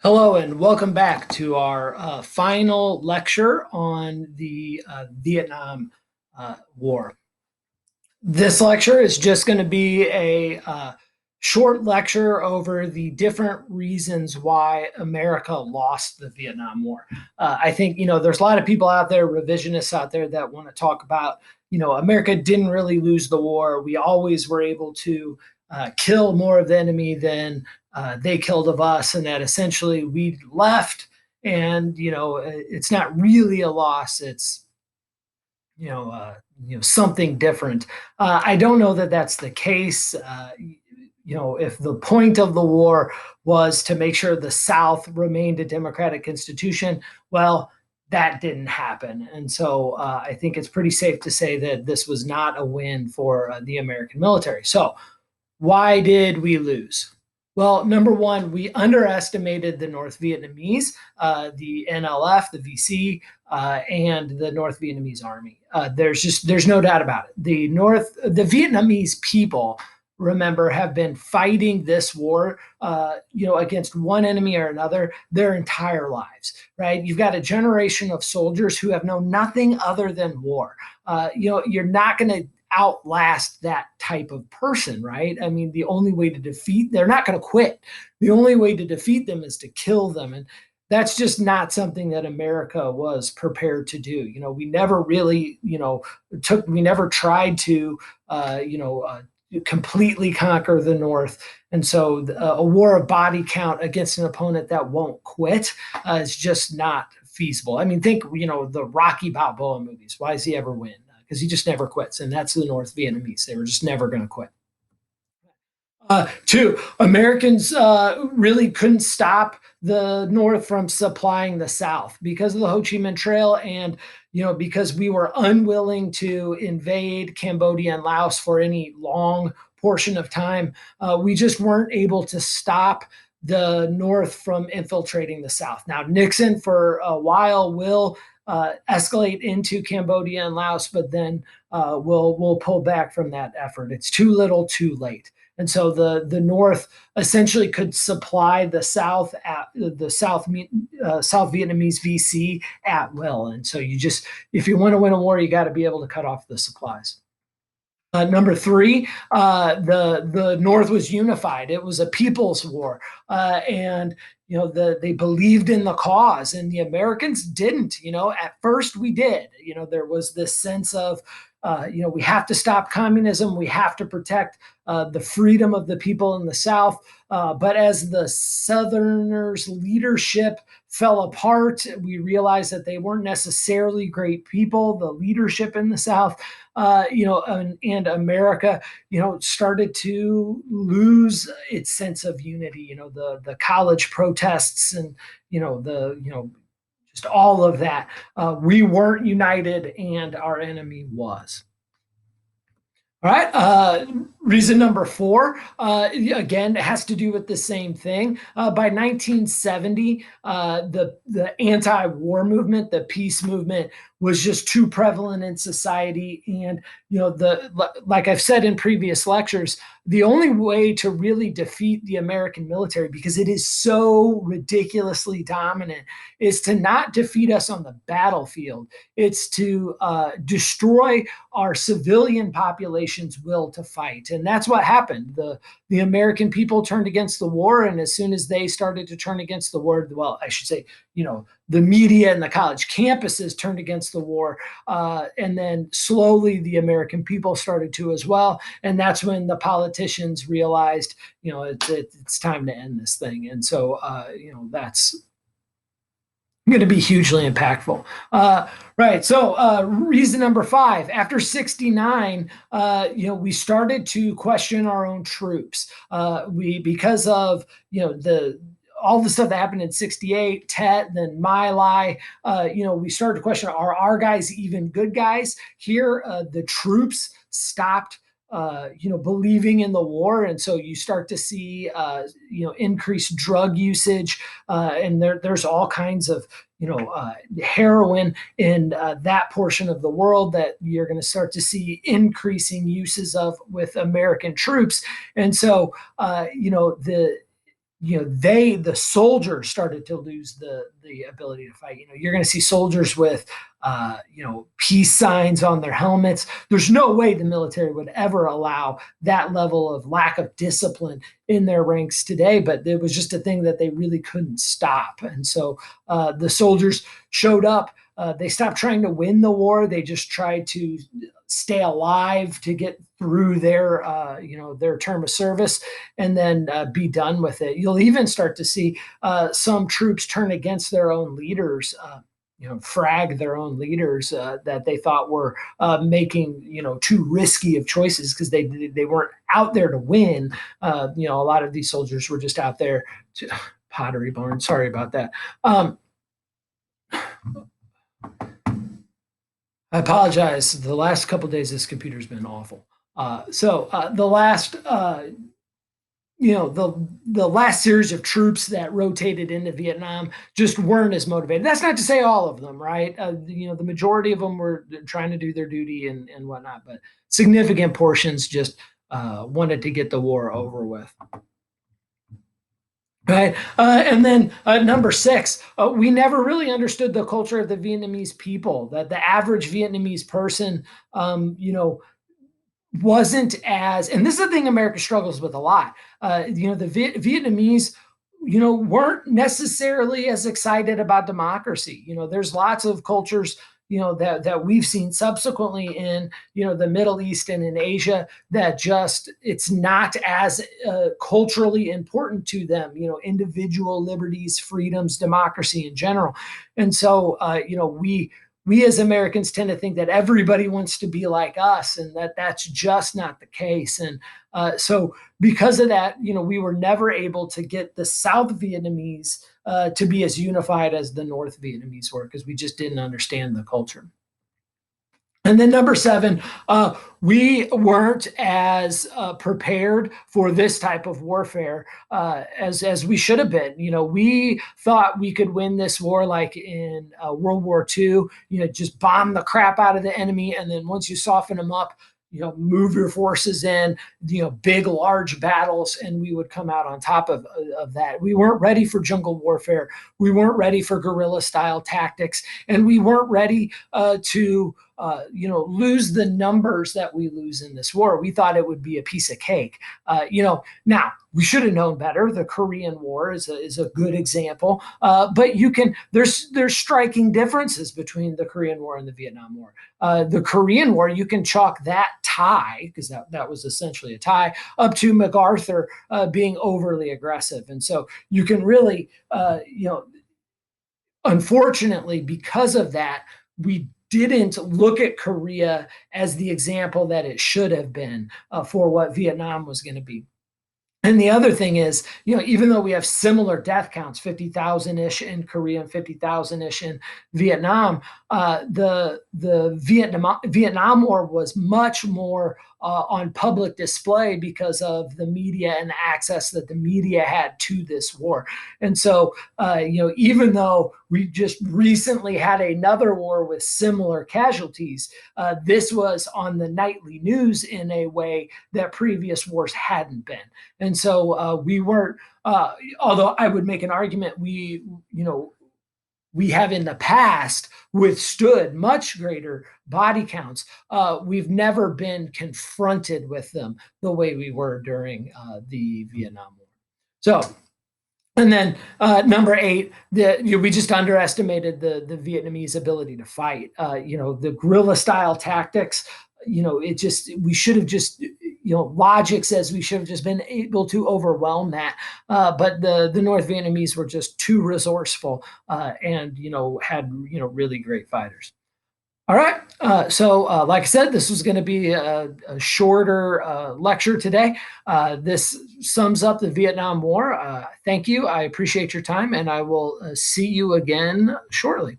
Hello and welcome back to our final lecture on the Vietnam War. This lecture is just going to be a short lecture over the different reasons why America lost the Vietnam War. I think, there's a lot of people out there, revisionists out there, that want to talk about, America didn't really lose the war. We always were able to kill more of the enemy than they killed of us, and that essentially we left. And, it's not really a loss. It's something different. I don't know that that's the case. If the point of the war was to make sure the South remained a democratic institution, well, that didn't happen. And so I think it's pretty safe to say that this was not a win for the American military. So why did we lose? Well, number one, we underestimated the North Vietnamese, the NLF, the VC, and the North Vietnamese army. There's no doubt about it. The Vietnamese people, remember, have been fighting this war, against one enemy or another their entire lives. Right? You've got a generation of soldiers who have known nothing other than war. You're not going to outlast that type of person, right? I mean, they're not going to quit. The only way to defeat them is to kill them. And that's just not something that America was prepared to do. We never really, we never tried to, completely conquer the North. And so a war of body count against an opponent that won't quit is just not feasible. I mean, think, the Rocky Balboa movies. Why does he ever win? Because he just never quits. And that's the North Vietnamese. They were just never going to quit. Two, Americans really couldn't stop the North from supplying the South because of the Ho Chi Minh Trail, and because we were unwilling to invade Cambodia and Laos for any long portion of time. We just weren't able to stop the North from infiltrating the South. Now, Nixon for a while will escalate into Cambodia and Laos, but then we'll pull back from that effort. It's too little, too late. And so the North essentially could supply the South South Vietnamese VC at will. And so if you want to win a war, you got to be able to cut off the supplies. Number three, the North was unified. It was a people's war, and they believed in the cause, and the Americans didn't. At first we did. There was this sense of we have to stop communism. We have to protect the freedom of the people in the South. But as the Southerners' leadership fell apart, we realized that they weren't necessarily great people. The leadership in the South, and America, started to lose its sense of unity. The college protests and just all of that. We weren't united, and our enemy was. All right. Reason number four, again, it has to do with the same thing. By 1970, the anti-war movement, the peace movement, was just too prevalent in society. And like I've said in previous lectures, the only way to really defeat the American military, because it is so ridiculously dominant, is to not defeat us on the battlefield. It's to destroy our civilian population's will to fight. And that's what happened. The American people turned against the war. And as soon as they started to turn against the war, well, I should say, the media and the college campuses turned against the war. And then slowly the American people started to as well. And that's when the politicians realized, it's time to end this thing. And so, that's going to be hugely impactful. Right. So reason number five, after 69, we started to question our own troops. Because of, all the stuff that happened in 68, Tet, then My Lai, we started to question, are our guys even good guys? Here, the troops stopped believing in the war. And so you start to see, increased drug usage. And there's all kinds of, heroin in that portion of the world that you're going to start to see increasing uses of with American troops. And so, the soldiers started to lose the ability to fight. You're going to see soldiers with peace signs on their helmets. There's no way the military would ever allow that level of lack of discipline in their ranks today, but it was just a thing that they really couldn't stop. And so the soldiers showed up. They stopped trying to win the war. They just tried to stay alive to get through their term of service, and then be done with it. You'll even start to see some troops turn against their own leaders. Frag their own leaders that they thought were making too risky of choices, because they weren't out there to win. A lot of these soldiers were just out there to Pottery Barn. Sorry about that. I apologize. The last couple of days, this computer's been awful. The last, the last series of troops that rotated into Vietnam just weren't as motivated. That's not to say all of them, right? The majority of them were trying to do their duty and whatnot, but significant portions just wanted to get the war over with. Right. And then number 6, we never really understood the culture of the Vietnamese people. That the average Vietnamese person, wasn't as, and this is the thing America struggles with a lot. The Vietnamese, weren't necessarily as excited about democracy. There's lots of cultures, that we've seen subsequently in, the Middle East and in Asia, that just, it's not as culturally important to them, individual liberties, freedoms, democracy in general. And so, we as Americans tend to think that everybody wants to be like us, and that's just not the case. And so because of that, we were never able to get the South Vietnamese to be as unified as the North Vietnamese were, because we just didn't understand the culture. And then number 7, we weren't as prepared for this type of warfare as we should have been. We thought we could win this war like in World War II. Just bomb the crap out of the enemy, and then once you soften them up, move your forces in, big, large battles, and we would come out on top of that. We weren't ready for jungle warfare. We weren't ready for guerrilla style tactics, and we weren't ready to lose the numbers that we lose in this war. We thought it would be a piece of cake. Now we should have known better. The Korean War is a good example, but there's striking differences between the Korean War and the Vietnam War. The Korean War, you can chalk that tie, because that was essentially a tie, up to MacArthur being overly aggressive. And so you can really, unfortunately, because of that, we didn't look at Korea as the example that it should have been for what Vietnam was going to be. And the other thing is, even though we have similar death counts, 50,000-ish in Korea and 50,000-ish in Vietnam, the Vietnam War was much more on public display because of the media and the access that the media had to this war. And so, even though we just recently had another war with similar casualties, this was on the nightly news in a way that previous wars hadn't been. And so we weren't, although I would make an argument, we have in the past withstood much greater body counts. We've never been confronted with them the way we were during the Vietnam War. So, and then number 8, we just underestimated the Vietnamese ability to fight. The guerrilla style tactics. We should have just, logic says we should have just been able to overwhelm that. But the North Vietnamese were just too resourceful and, had, really great fighters. All right. So like I said, this was going to be a shorter lecture today. This sums up the Vietnam War. Thank you. I appreciate your time, and I will see you again shortly.